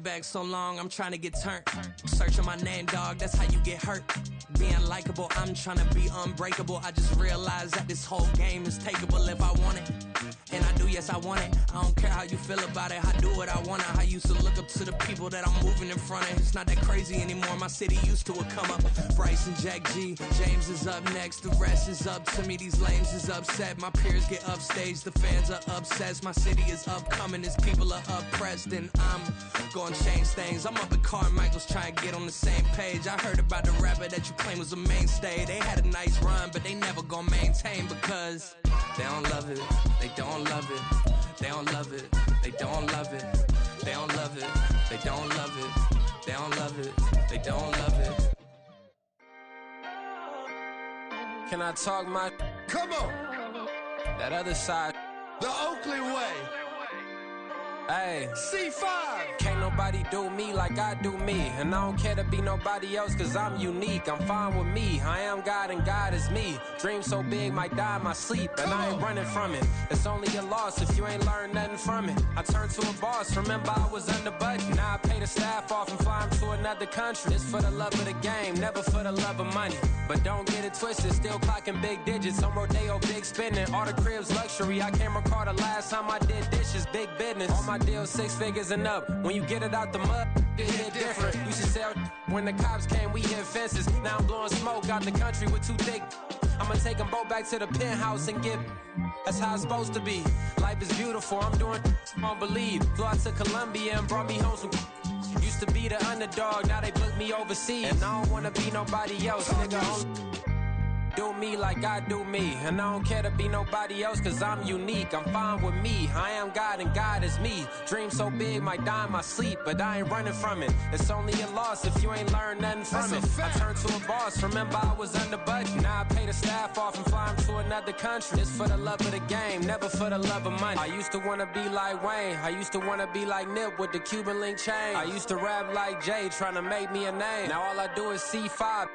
back so long, I'm trying to get turned. Searching my name, dog, that's how you get hurt. Being likable, I'm trying to be unbreakable. I just realized that this whole game is takeable if I want it. And I do, yes, I want it. I don't care how you feel about it. I do what I want to. I used to look up to the people that I'm moving in front of. It's not that crazy anymore. My city used to come up. Bryce and Jack G. James is up next. The rest is up to me. These lames is upset. My peers get upstage. The fans are obsessed. My city is upcoming. These people are oppressed. And I'm gonna change things. I'm up at Carmichael's trying to get on the same page. I heard about the rapper that you claim was a mainstay. They had a nice run, but they never gonna maintain because they don't love it. They don't love it. They don't love it. They don't love it. They don't love it. They don't love it. They don't love it. They don't love it. Can I talk my? Come on. That other side. The Oakley way. Hey, C5. Can't nobody do me like I do me. And I don't care to be nobody else cause I'm unique. I'm fine with me. I am God and God is me. Dream so big might die in my sleep. And I ain't running from it. It's only a loss if you ain't learned nothing from it. I turned to a boss. Remember I was under budget. Now I pay the staff off and fly them to another country. It's for the love of the game, never for the love of money. But don't get it twisted, still clocking big digits. On Rodeo, big spending. All the cribs luxury. I can't recall the last time I did dishes. Big business. All my deals 6 figures and up. When you get it out the mud, it hit different. Used to sell when the cops came, we hit fences. Now I'm blowing smoke out the country with 2 thick. I'ma take them both back to the penthouse and get. That's how it's supposed to be. Life is beautiful, I'm doing I don't believe. Flew out to Colombia and brought me home some. Used to be the underdog, now they book me overseas. And I don't wanna be nobody else, nigga. Do me like I do me. And I don't care to be nobody else cause I'm unique. I'm fine with me. I am God and God is me. Dream so big might die in my sleep, but I ain't running from it. It's only a loss if you ain't learned nothing from it. I turned to a boss. Remember I was under budget. Now I pay the staff off and fly them to another country. It's for the love of the game, never for the love of money. I used to wanna be like Wayne. I used to wanna be like Nip with the Cuban link chain. I used to rap like Jay trying to make me a name. Now all I do is C5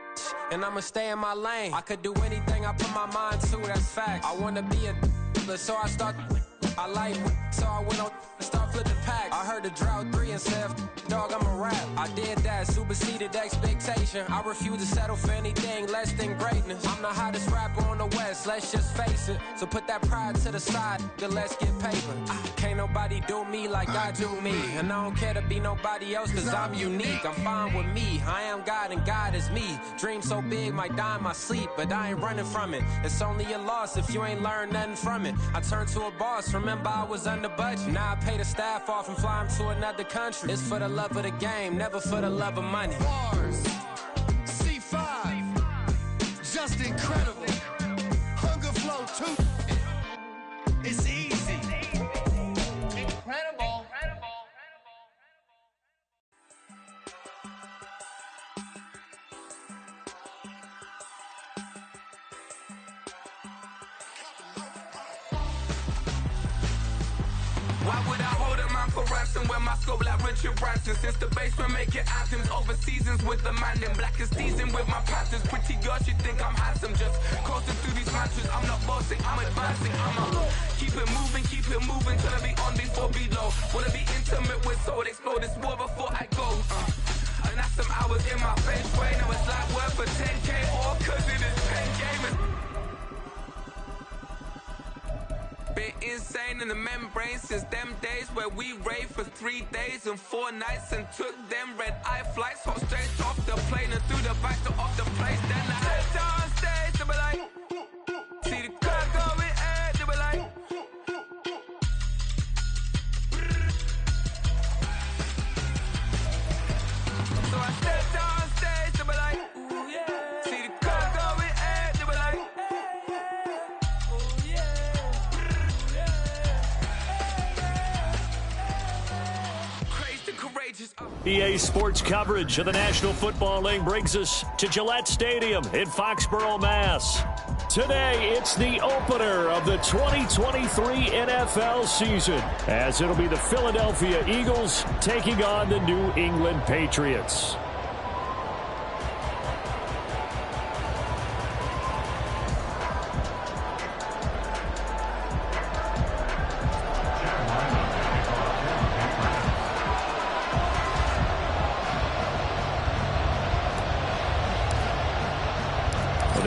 and I'ma stay in my lane. I could do anything I put my mind to, that's facts. I wanna be a so I start. I like so I went on and start flipping packs. I heard the drought 3 and said, dog, I'm a rap. I did that, superseded expectation. I refuse to settle for anything less than greatness. I'm the hottest rapper on the West, let's just face it. So put that pride to the side, then let's get paper. Can't nobody do me like I do me. And I don't care to be nobody else cause I'm unique. I'm fine with me. I am God and God is me. Dream so big might die in my sleep, but I ain't running from it. It's only a loss if you ain't learned nothing from it. I turned to a boss. Remember I was under budget. Now I pay the staff off and fly them to another country. It's for the love of the game, never for the love of money. Bars. C5. Just incredible. Hunger Flow 2. It's easy. Incredible. Why would I hold a man for ransom when my scope like Richard Branson? Since the basement making anthems over seasons with the man in black is seasoned with my patterns. Pretty girl, she think I'm handsome. Just coasting through these mantras. I'm not bossing, I'm advancing. I'ma keep it moving. Tryna be on before below. Wanna be intimate with soul. Explore this war before I go. And that's some hours in my bench way. Now it's like work for 10K all cause it is pen gaming. Been insane in the membrane since them days where we raved for 3 days and 4 nights and took them red-eye flights. Hop straight off the plane and through the back door of the place. Then I stepped on stage, they were like, see the crowd going air, they were like, so I stepped on stage, they were like, ooh yeah. See the crowd going air, they were like, EA Sports coverage of the National Football League brings us to Gillette Stadium in Foxborough, Mass. Today, it's the opener of the 2023 NFL season, as it'll be the Philadelphia Eagles taking on the New England Patriots.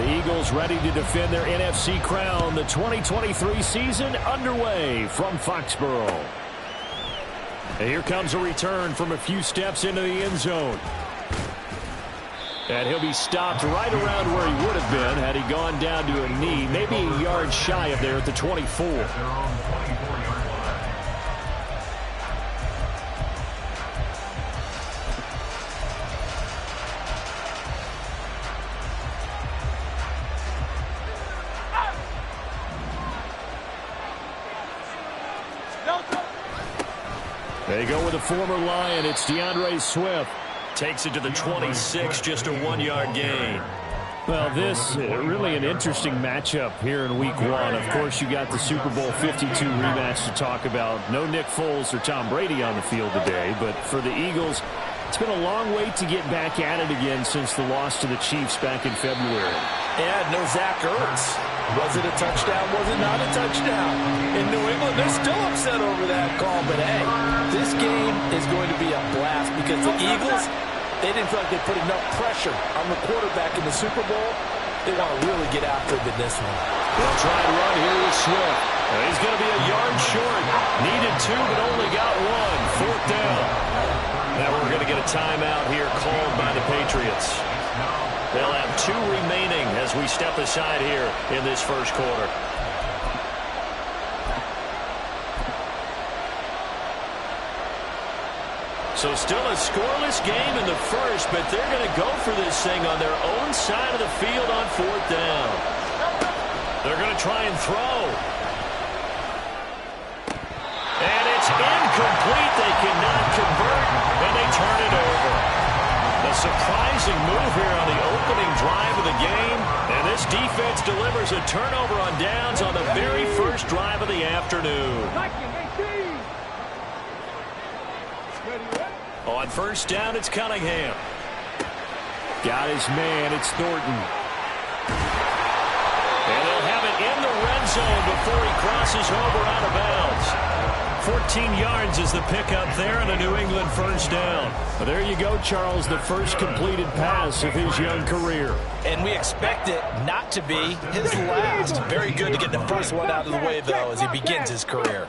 The Eagles ready to defend their NFC crown. The 2023 season underway from Foxborough. And here comes a return from a few steps into the end zone. And he'll be stopped right around where he would have been had he gone down to a knee, maybe a yard shy of there at the 24. They go with a former Lion. It's DeAndre Swift. Takes it to the 26, just a 1-yard gain. Well, this really an interesting matchup here in Week 1. Of course, you got the Super Bowl 52 rematch to talk about. No Nick Foles or Tom Brady on the field today, but for the Eagles, it's been a long wait to get back at it again since the loss to the Chiefs back in February. And no Zach Ertz. Was it a touchdown? Was it not a touchdown? In New England, they're still upset over that call. But, hey, this game is going to be a blast because the Eagles, they didn't feel like they put enough pressure on the quarterback in the Super Bowl. They want to really get after it in this one. They'll try and run here with Swift. He's going to be a yard short. Needed 2, but only got 1. 4th down. Now we're going to get a timeout here called by the Patriots. They'll have 2 remaining as we step aside here in this first quarter. So still a scoreless game in the first, but they're going to go for this thing on their own side of the field on 4th down. They're going to try and throw. And it's incomplete. They cannot convert, and they turn it over. A surprising move here on the opening drive of the game, and this defense delivers a turnover on downs on the very first drive of the afternoon. On 1st down, it's Cunningham. Got his man, it's Thornton. And they'll have it in the red zone before he crosses over out of bounds. 14 yards is the pickup there and a New England 1st down. Well, there you go, Charles, the first completed pass of his young career. And we expect it not to be his last. Very good to get the first one out of the way, though, as he begins his career.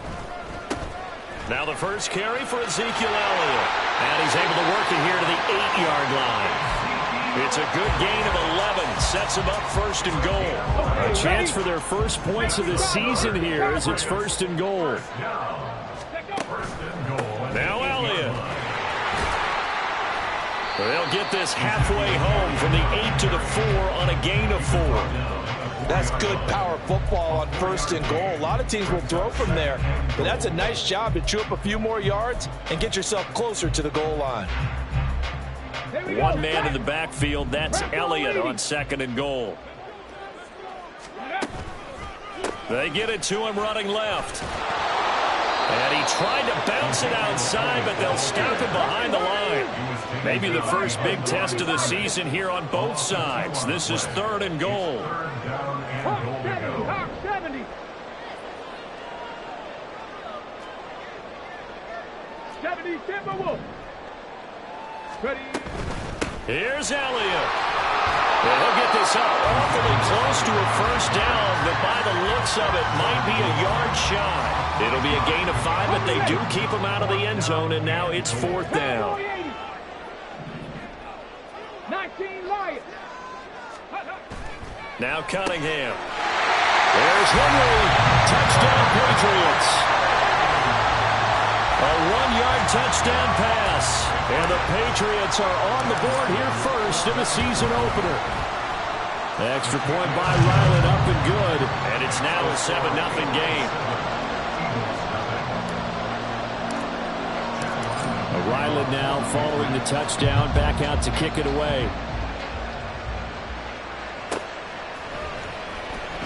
Now the first carry for Ezekiel Elliott. And he's able to work it here to the 8-yard line. It's a good gain of 11. Sets him up 1st and goal. A chance for their first points of the season here as it's 1st and goal. Now Elliott. They'll get this halfway home from the 8 to the 4 on a gain of 4. That's good power football on 1st and goal. A lot of teams will throw from there, but that's a nice job to chew up a few more yards and get yourself closer to the goal line. One man in the backfield, that's Elliott on 2nd and goal. They get it to him running left. And he tried to bounce it outside, but they'll stop him behind the line. Maybe the first big test of the season here on both sides. This is 3rd and goal. Here's Elliott. Well, he'll get this up awfully close to a 1st down, but by the looks of it, might be a yard shy. It'll be a gain of 5, but they do keep him out of the end zone, and now it's 4th down. 19 Lions. Now Cunningham. There's Henry. Touchdown, Patriots. A 1-yard touchdown pass. And the Patriots are on the board here first in the season opener. Extra point by Ryland, up and good. And it's now a 7-0 game. Ryland now following the touchdown, back out to kick it away.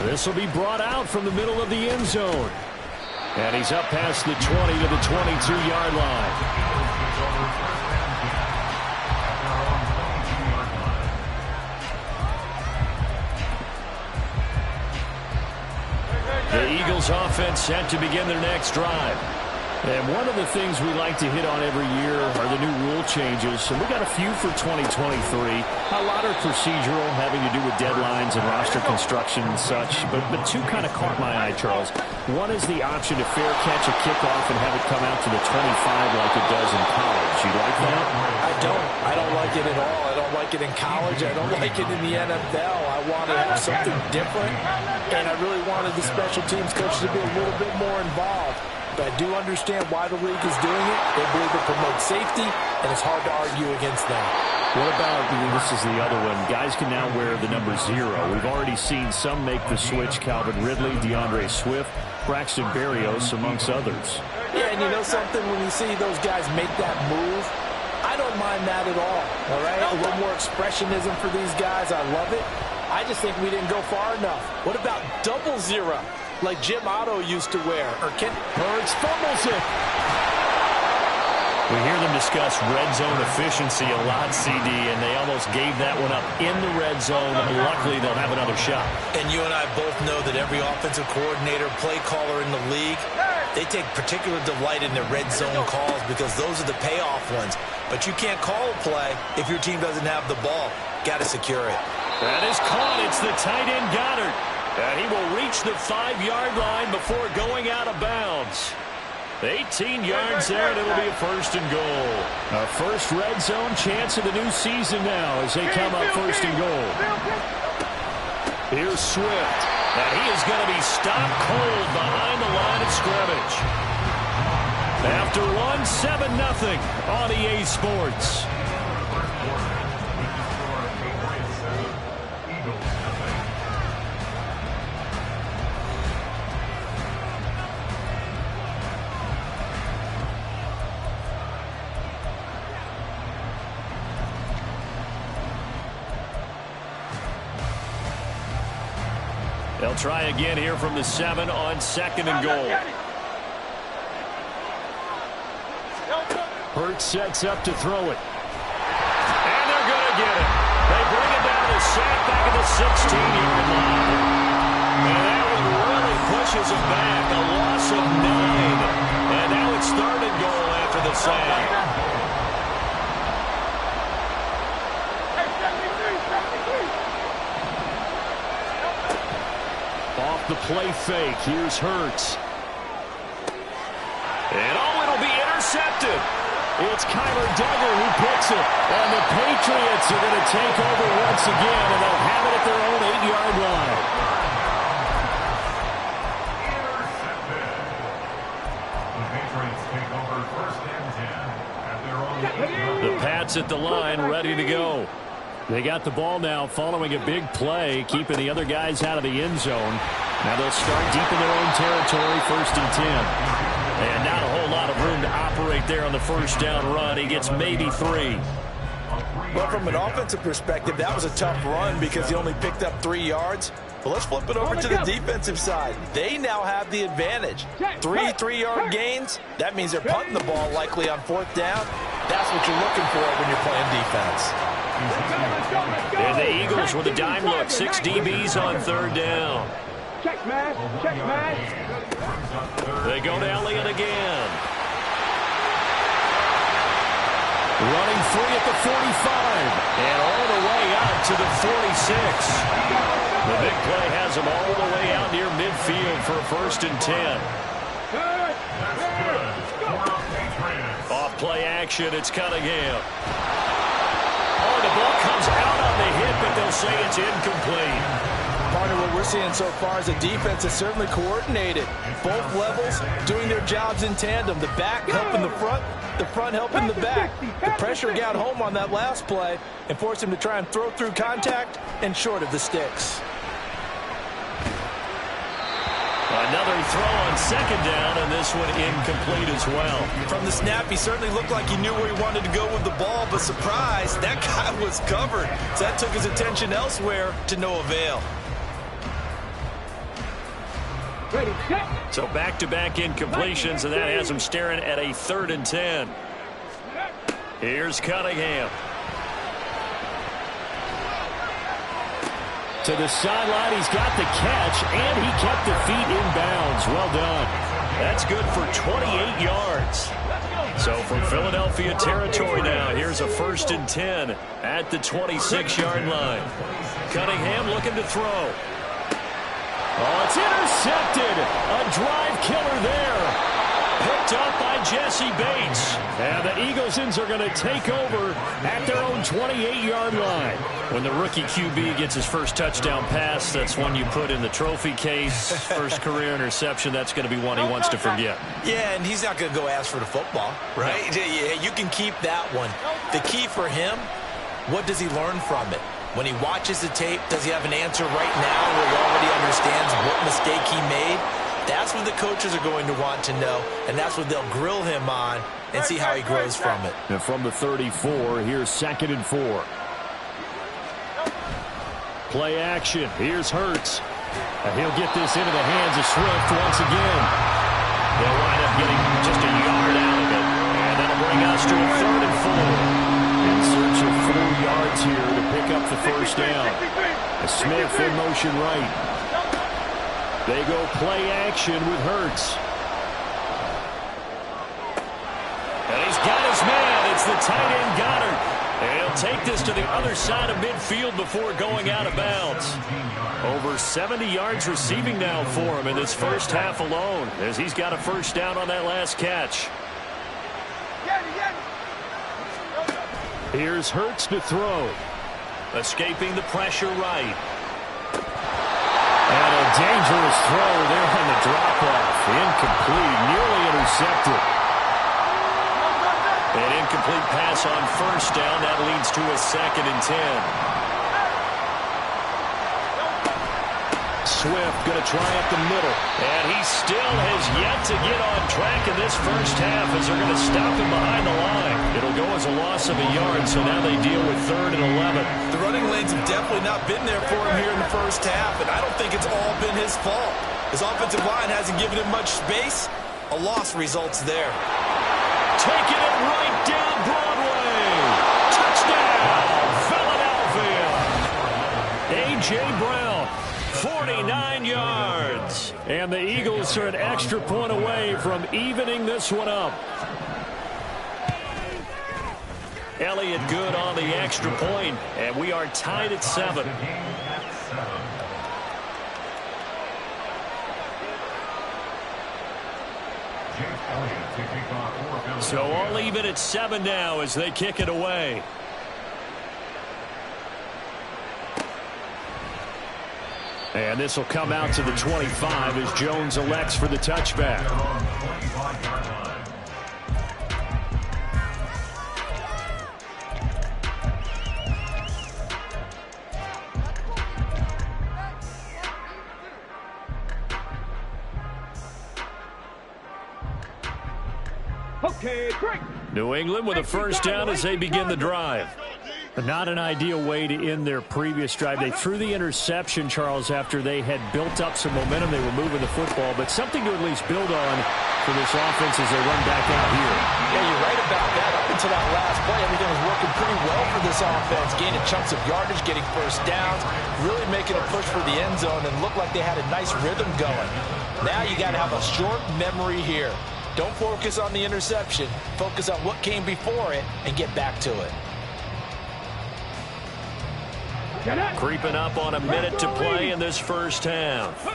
This will be brought out from the middle of the end zone. And he's up past the 20 to the 22-yard line. The Eagles offense set to begin their next drive. And one of the things we like to hit on every year are the new rule changes, and we got a few for 2023. A lot are procedural, having to do with deadlines and roster construction and such, but two kind of caught my eye, Charles. One is the option to fair catch a kickoff and have it come out to the 25 like it does in college. You like that? I don't like it at all. I don't like it in college. I don't like it in the NFL. I want to have something different, and I really wanted the special teams coach to be a little bit more involved. But I do understand why the league is doing it. They believe it promotes safety, and it's hard to argue against that. What about, this is the other one, guys can now wear the number 0. We've already seen some make the switch, Calvin Ridley, DeAndre Swift, Braxton Berrios, amongst others. Yeah, and you know something? When you see those guys make that move, I don't mind that at all right? A little more expressionism for these guys. I love it. I just think we didn't go far enough. What about double 0? Like Jim Otto used to wear, or Hurts fumbles it. We hear them discuss red zone efficiency a lot, CD, and they almost gave that one up in the red zone. Luckily, they'll have another shot. And you and I both know that every offensive coordinator, play caller in the league, they take particular delight in their red zone calls because those are the payoff ones. But you can't call a play if your team doesn't have the ball. Got to secure it. That is caught. It's the tight end Goddard. And he will reach the 5-yard line before going out of bounds. 18 yards there, and it'll be a 1st and goal. A first red zone chance of the new season now as they come up 1st and goal. Here's Swift. And he is going to be stopped cold behind the line of scrimmage. After one, 7-0 on EA Sports. They'll try again here from the 7 on 2nd and goal. Hurts sets up to throw it. And they're going to get it. They bring it down to the sack back at the 16-yard line. And that one really pushes them back. A loss of 9. And now it's 3rd and goal after the sack. The play fake. Here's Hurts. And it'll be intercepted. It's Kyler Duggar who picks it. And the Patriots are going to take over once again, and they'll have it at their own 8-yard line. Intercepted. The Patriots take over 1st and 10 at their own 8-yard line. The Pats at the line, ready to go. They got the ball now following a big play, keeping the other guys out of the end zone. Now they'll start deep in their own territory, 1st and 10. And not a whole lot of room to operate there on the 1st down run. He gets maybe 3. Well, from an offensive perspective, that was a tough run because he only picked up 3 yards. But let's flip it over to the defensive side. They now have the advantage. 3 3-yard gains. That means they're punting the ball likely on 4th down. That's what you're looking for when you're playing defense. And the Eagles with a dime look. 6 DBs on 3rd down. Check, man. Check, man. They go to Elliott again. Running free at the 45. And all the way out to the 46. The big play has him all the way out near midfield for a 1st and 10. Off play action, it's Cunningham. Oh, the ball comes out on the hit, but they'll say it's incomplete. Partner, what we're seeing so far is the defense is certainly coordinated. Both levels doing their jobs in tandem. The back helping the front helping the back. The pressure got home on that last play and forced him to try and throw through contact and short of the sticks. Another throw on 2nd down, and this one incomplete as well. From the snap, he certainly looked like he knew where he wanted to go with the ball, but surprise, that guy was covered. So that took his attention elsewhere to no avail. So back-to-back incompletions, and that has him staring at a 3rd and 10. Here's Cunningham. To the sideline, he's got the catch, and he kept the feet in bounds. Well done. That's good for 28 yards. So from Philadelphia territory now, here's a 1st and 10 at the 26-yard line. Cunningham looking to throw. Oh, it's intercepted. A drive killer there. Picked up by Jesse Bates. And the Eaglesons are going to take over at their own 28-yard line. When the rookie QB gets his first touchdown pass, that's one you put in the trophy case. First career interception, that's going to be one he wants to forget. Yeah, and he's not going to go ask for the football, right? Yeah, you can keep that one. The key for him, what does he learn from it? When he watches the tape, does he have an answer right now where he already understands what mistake he made? That's what the coaches are going to want to know, and that's what they'll grill him on and see how he grows from it. And from the 34, here's 2nd and 4. Play action. Here's Hurts. And he'll get this into the hands of Swift once again. They'll wind up getting just a yard out of it, and that'll bring us to a 3rd and 4. In search of 4 yards here to pick up the first down. Smith in motion right. They go play action with Hurts. And he's got his man. It's the tight end Goddard. And he'll take this to the other side of midfield before going out of bounds. Over 70 yards receiving now for him in this first half alone, as he's got a first down on that last catch. Here's Hurts to throw. Escaping the pressure right. And a dangerous throw there on the drop-off. Incomplete, nearly intercepted. An incomplete pass on first down. That leads to a 2nd and 10. Swift going to try up the middle. And he still has yet to get on track in this first half as they're going to stop him behind the line. It'll go as a loss of a yard, so now they deal with 3rd and 11. The running lanes have definitely not been there for him here in the first half, and I don't think it's all been his fault. His offensive line hasn't given him much space. A loss results there. Taking it right down Broadway. Touchdown, Philadelphia. A.J. Brown, 49 yards. And the Eagles are an extra point away from evening this one up. Elliott good on the extra point, and we are tied at 7. So all even at 7 now as they kick it away. And this will come out to the 25 as Jones elects for the touchback. Okay, break. New England with a first down as they begin the drive. Not an ideal way to end their previous drive. They threw the interception, Charles, after they had built up some momentum. They were moving the football, but something to at least build on for this offense as they run back out here. Yeah, you're right about that. Up until that last play, everything was working pretty well for this offense, gaining chunks of yardage, getting first downs, really making a push for the end zone, and looked like they had a nice rhythm going. Now you got to have a short memory here. Don't focus on the interception. Focus on what came before it and get back to it. Creeping up on a minute to play in this first half.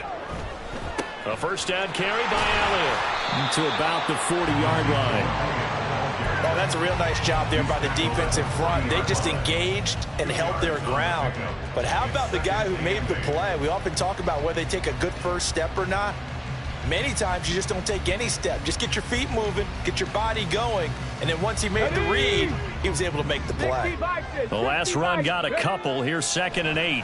A first down carry by Elliott to about the 40-yard line. Oh, that's a real nice job there by the defense in front. They just engaged and held their ground. But how about the guy who made the play? We often talk about whether they take a good first step or not. Many times you just don't take any step. Just get your feet moving, get your body going, and then once he made the read, he was able to make the play. The last run got a couple. Here's 2nd and 8.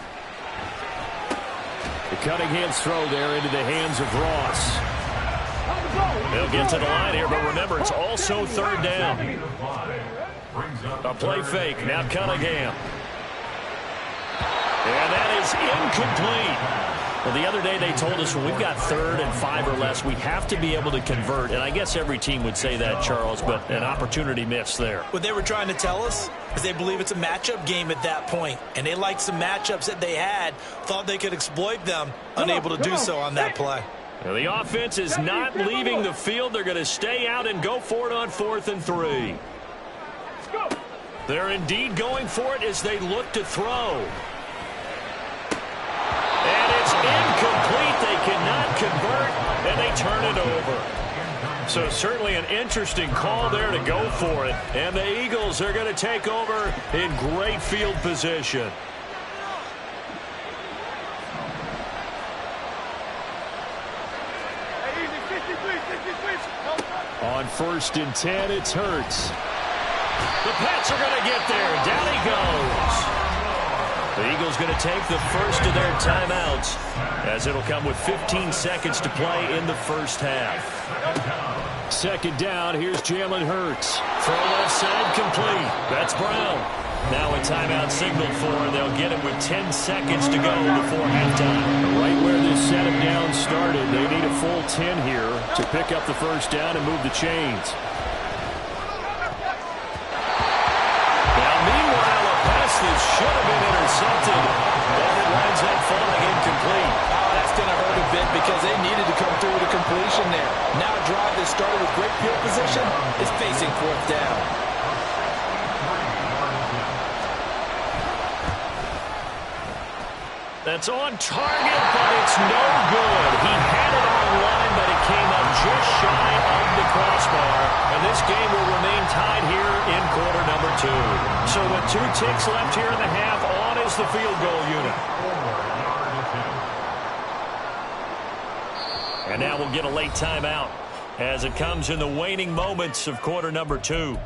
The Cunningham's throw there into the hands of Ross. They'll get to the line here, but remember, it's also 3rd down. A play fake. Now Cunningham. And that is incomplete. Well, the other day they told us when we've got 3rd and 5 or less, we have to be able to convert. And I guess every team would say that, Charles, but an opportunity missed there. What they were trying to tell us is they believe it's a matchup game at that point. And they liked some matchups that they had, thought they could exploit them, unable to do so on that play. Now, the offense is not leaving the field. They're going to stay out and go for it on 4th and 3. They're indeed going for it as they look to throw. And it's incomplete. They cannot convert, and they turn it over. So certainly an interesting call there to go for it. And the Eagles are going to take over in great field position. On 1st and 10, it's Hurts. The Pats are going to get there. Down he goes. The Eagles going to take the first of their timeouts, as it'll come with 15 seconds to play in the first half. 2nd down, here's Jalen Hurts. Throw left side complete. That's Brown. Now a timeout signaled for, and they'll get it with 10 seconds to go before halftime. Right where this set of downs started, they need a full 10 here to pick up the first down and move the chains. Now, meanwhile, a pass that should have been intercepted, and it winds up falling incomplete. Oh, that's going to hurt a bit because they needed to come through with a completion there. Now a drive that started with great field position is facing 4th down. That's on target, but it's no good. He had it on line, but it came up just shy of the crossbar. And this game will remain tied here in quarter number 2. So with 2 ticks left here in the half, on is the field goal unit. And now we'll get a late timeout as it comes in the waning moments of quarter number 2.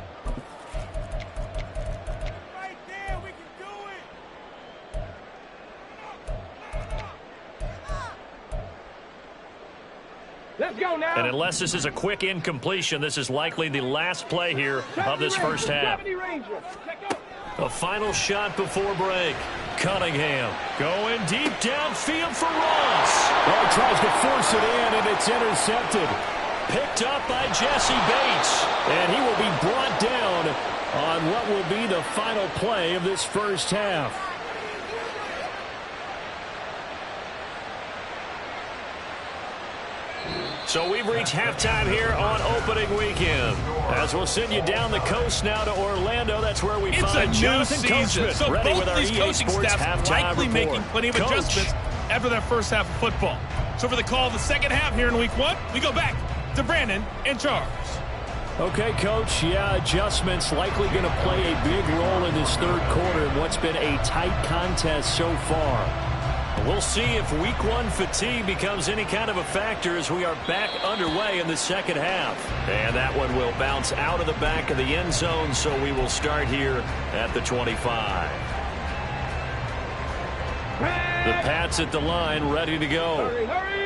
Let's go now. And unless this is a quick incompletion, this is likely the last play here of this first half. A final shot before break. Cunningham going deep downfield for Ross. Oh, tries to force it in, and it's intercepted. Picked up by Jesse Bates. And he will be brought down on what will be the final play of this first half. So we've reached halftime here on opening weekend. As we'll send you down the coast now to Orlando. That's where we find Jonathan Coachman, so ready both with our these EA coaching Sports staffs halftime likely report. making plenty of Coach. adjustments after that first half of football. So for the call of the second half here in week 1, we go back to Brandon and Charles. Okay, Coach. Yeah, adjustments likely going to play a big role in this third quarter in what's been a tight contest so far. We'll see if week 1 fatigue becomes any kind of a factor as we are back underway in the second half. And that one will bounce out of the back of the end zone, so we will start here at the 25. The Pats at the line, ready to go.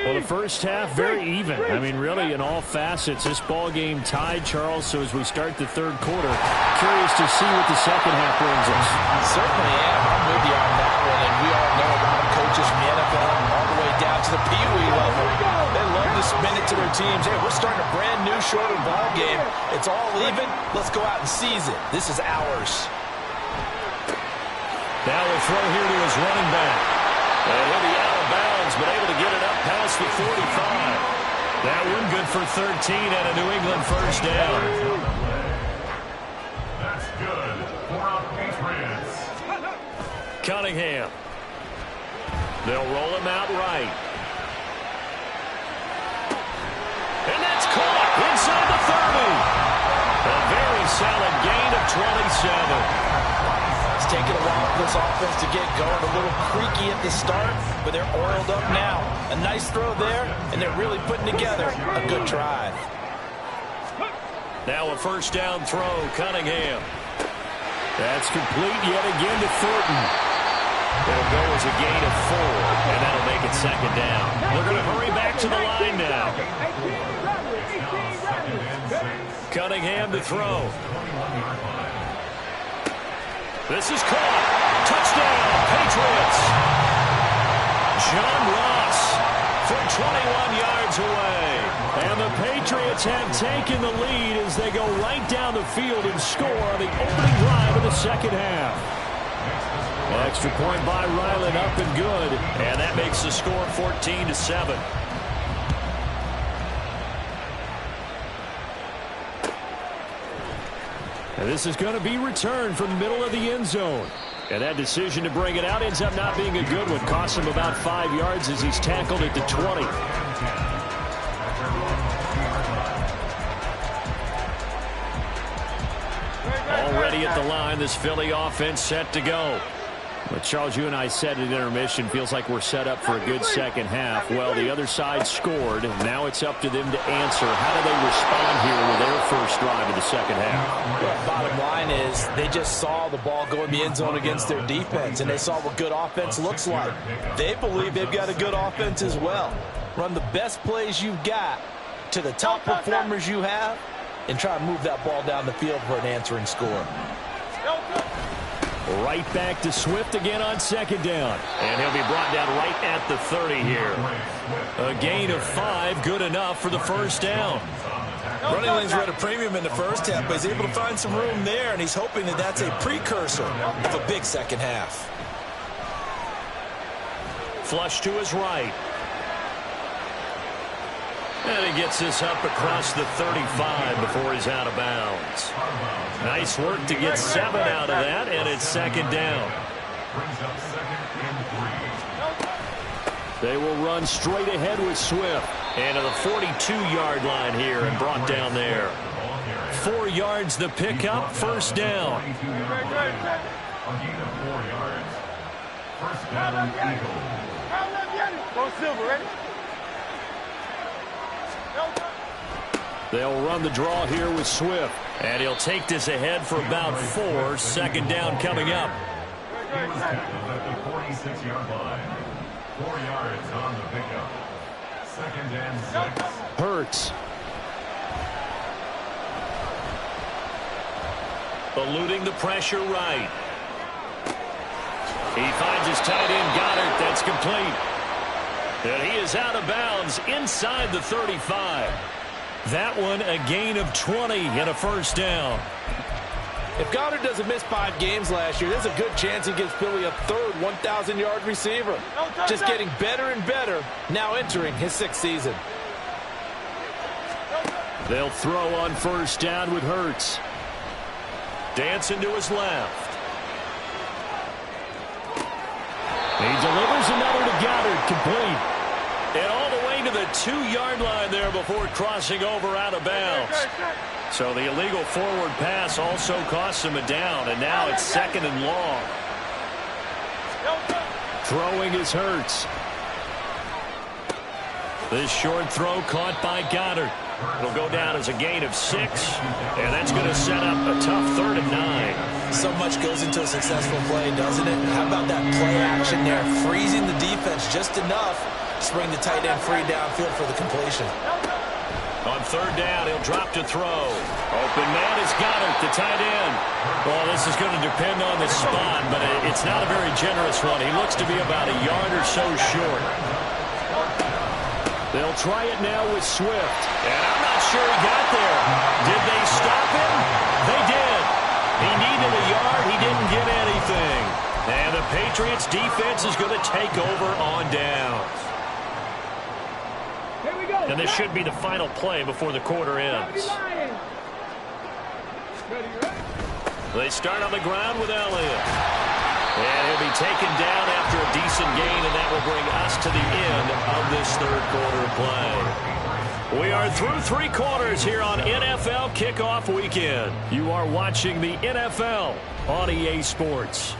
Well, the first half, very even. I mean, really, in all facets, this ball game tied, Charles. So as we start the third quarter, curious to see what the second half brings us. Certainly am. I'm with you on that one. And we all know a lot of coaches from the NFL all the way down to the Pee Wee level. They love to spin it to their teams. Hey, we're starting a brand new, shorter ball game. It's all even. Let's go out and seize it. This is ours. Now we'll throw here to his running back. And he'll be out of bounds, but able to get it up past the 45. That one good for 13 and a New England first down. That's good for our Patriots. Cunningham. They'll roll him out right. And that's caught inside the 30. A very solid gain of 27. It's taken a while for this offense to get going. A little creaky at the start, but they're oiled up now. A nice throw there, and they're really putting together a good drive. Now a first down throw, Cunningham. That's complete yet again to Thornton. It'll go as a gain of 4, and that'll make it second down. They're going to hurry back to the line now. Cunningham to throw. This is caught. Touchdown, Patriots. John Ross for 21 yards away. And the Patriots have taken the lead as they go right down the field and score on the opening drive of the second half. Extra point by Ryland, up and good. And that makes the score 14-7. And this is going to be returned from the middle of the end zone. And that decision to bring it out ends up not being a good one. Costs him about 5 yards as he's tackled at the 20. Already at the line, this Philly offense set to go. But Charles, you and I said at intermission, feels like we're set up for a good second half. Well, the other side scored. Now it's up to them to answer. How do they respond here with their first drive of the second half? Well, bottom line is they just saw the ball go in the end zone against their defense, and they saw what good offense looks like. They believe they've got a good offense as well. Run the best plays you've got to the top performers you have, and try to move that ball down the field for an answering score. Right back to Swift again on second down. And he'll be brought down right at the 30 here. A gain of 5, good enough for the first down. Running lanes were at a premium in the first half, but he's able to find some room there, and he's hoping that that's a precursor of a big second half. Flush to his right. And he gets this up across the 35 before he's out of bounds. Nice work to get 7 out of that, and it's second down. They will run straight ahead with Swift. And to the 42-yard line here and brought down there. 4 yards the pickup, first down. A gain of 4 yards. First down, Eagles. Go Silver, ready? They'll run the draw here with Swift. And he'll take this ahead for about 4. Second down coming up. He was tackled at the 46-yard line. 4 yards on the pickup. Second and 6. Hurts. Eluding the pressure right. He finds his tight end, Goddard. That's complete. And he is out of bounds inside the 35. That one a gain of 20 and a first down. If Goddard doesn't miss 5 games last year, there's a good chance he gives Philly a third 1,000-yard receiver. Just getting better and better, now entering his 6th season. They'll throw on first down with Hurts. Dancing to his left. He delivers another to Goddard, complete. And all the way to the 2-yard line there before crossing over out of bounds. So the illegal forward pass also costs him a down, and now it's second and long. Throwing is Hurts. This short throw caught by Goddard. It'll go down as a gain of 6, and that's going to set up a tough 3rd and 9. So much goes into a successful play, doesn't it? How about that play action there, freezing the defense just enough to bring the tight end free downfield for the completion. On 3rd down, he'll drop to throw. Open man is Goddard, the tight end. Well, this is going to depend on the spot, but it's not a very generous one. He looks to be about a yard or so short. They'll try it now with Swift. And I'm not sure he got there. Did they stop him? They did. He needed a yard. He didn't get anything. And the Patriots defense is going to take over on downs. Here we go. And this should be the final play before the quarter ends. They start on the ground with Elliott. And he'll be taken down after a decent gain, and that will bring us to the end of this 3rd quarter play. We are through 3 quarters here on NFL Kickoff Weekend. You are watching the NFL on EA Sports.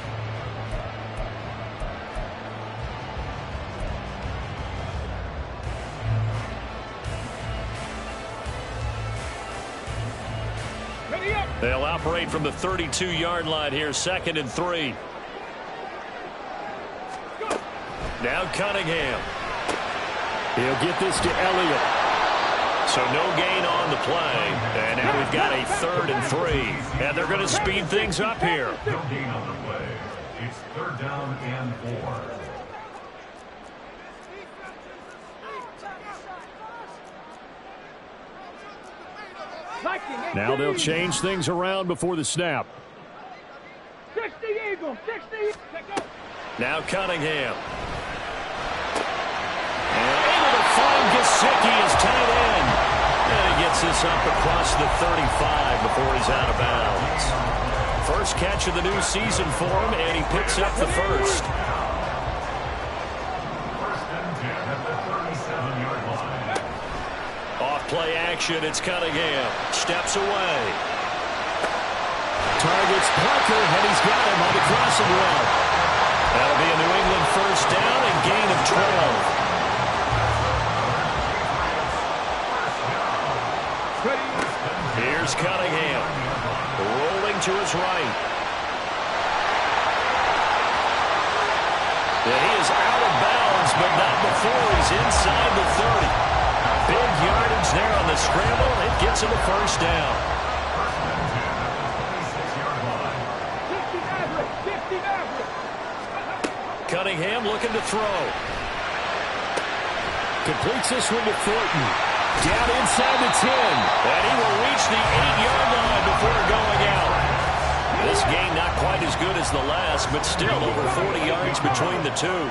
They'll operate from the 32-yard line here, 2nd and 3. Now Cunningham. He'll get this to Elliott. So no gain on the play. And now we've got a 3rd and 3. And they're going to speed things up here. No gain on the play. It's 3rd down and 4. Now they'll change things around before the snap. 60 Eagles, 60. Now Cunningham. And able to find Gesicki as tight end. And he gets this up across the 35 before he's out of bounds. First catch of the new season for him, and he picks up the first. Off-play action, it's Cunningham. Steps away. Targets Parker, and he's got him on the crossing route. That'll be a New England first down and gain of 12. Here's Cunningham. Rolling to his right. And he is out of bounds, but not before he's inside the 30. Big yardage there on the scramble. It gets him a first down. 50 average. Cunningham looking to throw. Completes this one to Thornton. Down inside the 10. And he will reach the 8-yard line before going out. This game not quite as good as the last, but still over 40 yards between the two.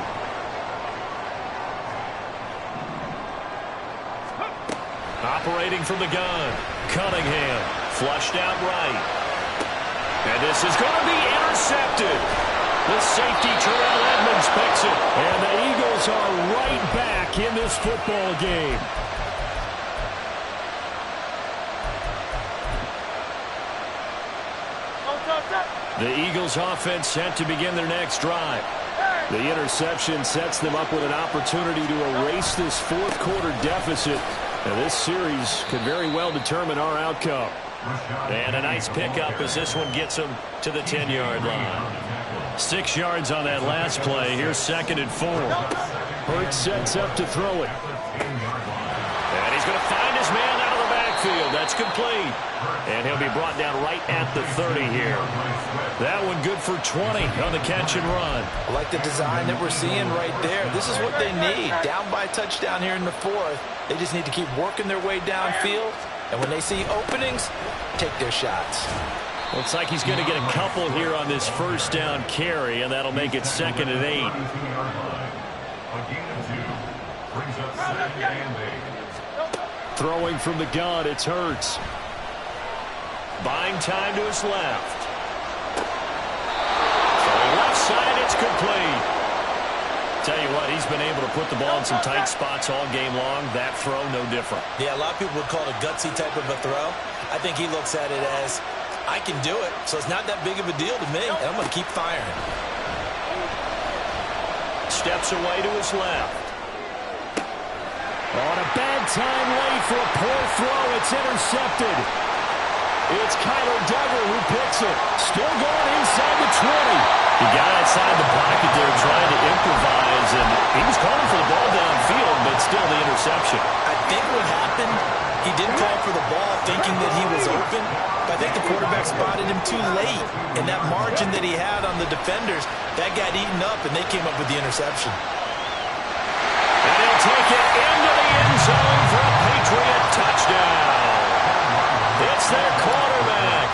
Operating from the gun. Cunningham flushed out right. And this is going to be intercepted. The safety, Terrell Edmonds, picks it. And the Eagles are right back in this football game. The Eagles offense set to begin their next drive. The interception sets them up with an opportunity to erase this fourth quarter deficit. And this series could very well determine our outcome. And a nice pickup as this one gets them to the 10-yard line. 6 yards on that last play. Here's 2nd and 4. Hurts sets up to throw it. And he's going to find his man out of the backfield. That's complete. And he'll be brought down right at the 30 here. That one good for 20 on the catch and run. I like the design that we're seeing right there. This is what they need. Down by a touchdown here in the 4th. They just need to keep working their way downfield. And when they see openings, take their shots. Looks like he's going to get a couple here on this first down carry, and that'll make it 2nd and 8. Throwing from the gun, it's Hurts. Buying time to his left. Left side, it's complete. Tell you what, he's been able to put the ball in some tight spots all game long. That throw, no different. Yeah, a lot of people would call it a gutsy type of a throw. I think he looks at it as, I can do it, so it's not that big of a deal to me, and I'm going to keep firing. Steps away to his left. On a bad time late for a poor throw, it's intercepted. It's Kyler Duggar who picks it. Still going inside the 20. He got outside the pocket there trying to improvise, and he was calling for the ball downfield, but still the interception. I think what happened, he didn't call for the ball thinking that he was open, but I think the quarterback spotted him too late, and that margin that he had on the defenders, that got eaten up, and they came up with the interception. And he'll take it into the end zone for a Patriot touchdown. It's their quarterback.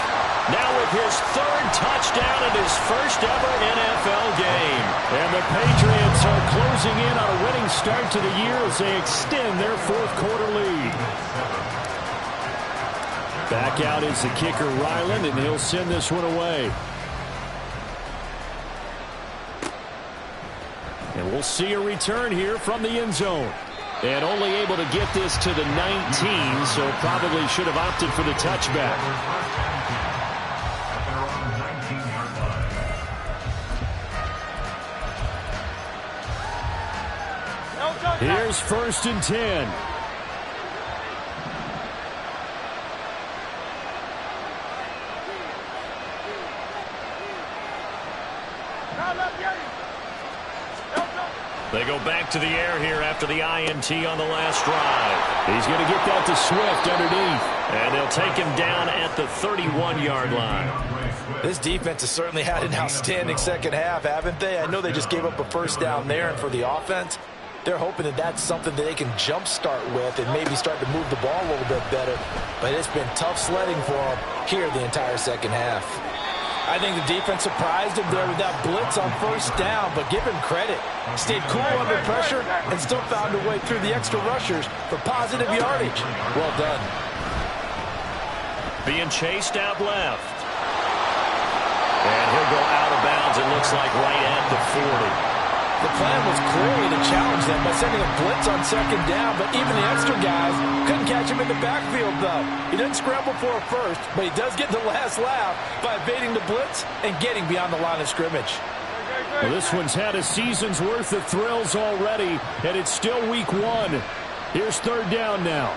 Now with his 3rd touchdown in his first ever NFL game. And the Patriots are closing in on a winning start to the year as they extend their 4th quarter lead. Back out is the kicker, Ryland, and he'll send this one away. And we'll see a return here from the end zone. And only able to get this to the 19, so probably should have opted for the touchback. Here's 1st and 10. They go back to the air here after the INT on the last drive. He's going to get that to Swift underneath. And they'll take him down at the 31-yard line. This defense has certainly had an outstanding second half, haven't they? I know they just gave up a first down there, and for the offense, they're hoping that that's something that they can jumpstart with and maybe start to move the ball a little bit better. But it's been tough sledding for them here the entire second half. I think the defense surprised him there with that blitz on first down, but give him credit. Stayed cool under pressure and still found a way through the extra rushers for positive yardage. Well done. being chased out left. And he'll go out of bounds, it looks like, right at the 40. The plan was clearly to challenge them by sending a blitz on second down, but even the extra guys couldn't catch him in the backfield, though. He doesn't scramble for a first, but he does get the last laugh by evading the blitz and getting beyond the line of scrimmage. Well, this one's had a season's worth of thrills already, and it's still week 1. Here's third down now.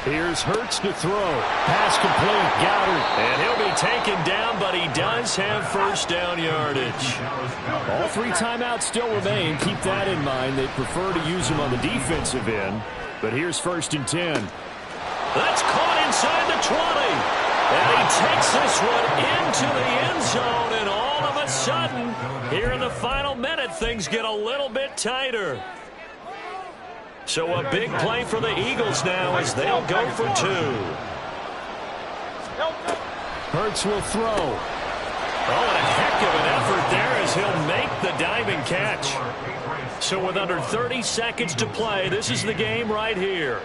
Here's Hurts to throw. Pass complete. Goddard. And he'll be taken down, but he does have first down yardage. All 3 timeouts still remain. Keep that in mind. They prefer to use them on the defensive end. But here's first and 10. That's caught inside the 20. And he takes this one into the end zone. And all of a sudden, here in the final minute, things get a little bit tighter. So a big play for the Eagles now as they'll go for 2. Hurts will throw. Oh, and a heck of an effort there as he'll make the diving catch. So with under 30 seconds to play, this is the game right here.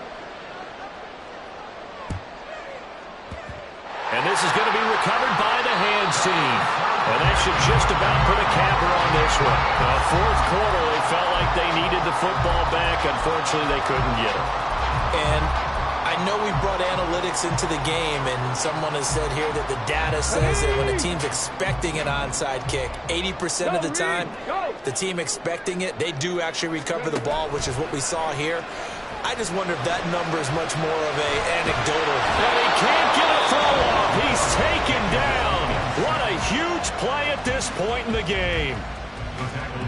And this is going to be recovered by the hands team. And that should just about put a capper on this one. Now, fourth quarter, they felt like they needed the football back. Unfortunately, they couldn't get it. And I know we brought analytics into the game, and someone has said here that the data says that when a team's expecting an onside kick, 80% of the time, the team expecting it, they do actually recover the ball, which is what we saw here. I just wonder if that number is much more of a anecdotal. And he can't get a throw off. He's taken down. What a huge play at this point in the game.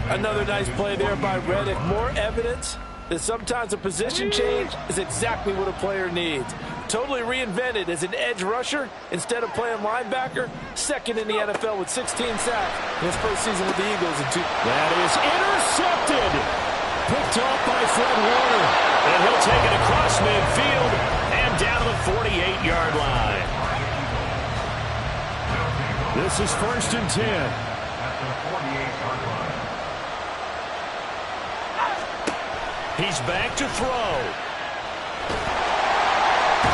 Another nice play there by Reddick. More evidence that sometimes a position change is exactly what a player needs. Totally reinvented as an edge rusher instead of playing linebacker. Second in the NFL with 16 sacks in his first season with the Eagles. That is intercepted. Picked off by Fred Warner. And he'll take it across midfield and down to the 48-yard line. This is first and 10. At the 48-yard line. He's back to throw.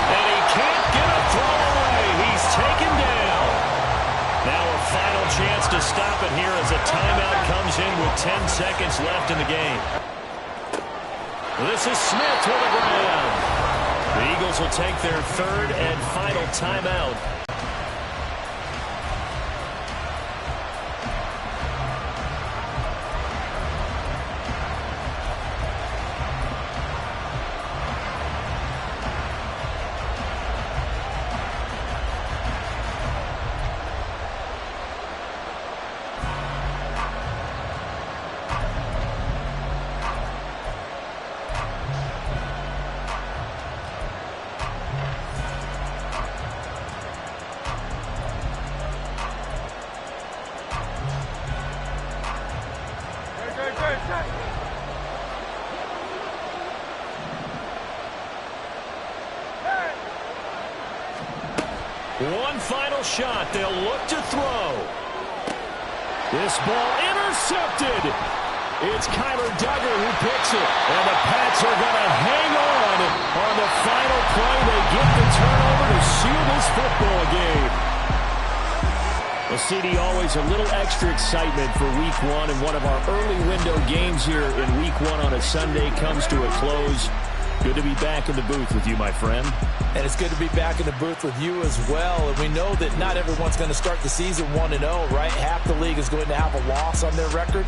And he can't get a throw away. He's taken down. Now a final chance to stop it here as a timeout comes in with 10 seconds left in the game. This is Smith with the ground. The Eagles will take their third and final timeout. One final shot. They'll look to throw. This ball intercepted. It's Kyler Duggar who picks it. And the Pats are going to hang on the final play. They get the turnover to seal this football game. Well, CD, always a little extra excitement for week 1. And one of our early window games here in week 1 on a Sunday comes to a close. Good to be back in the booth with you, my friend. And it's good to be back in the booth with you as well. And we know that not everyone's going to start the season 1-0, right? Half the league is going to have a loss on their record.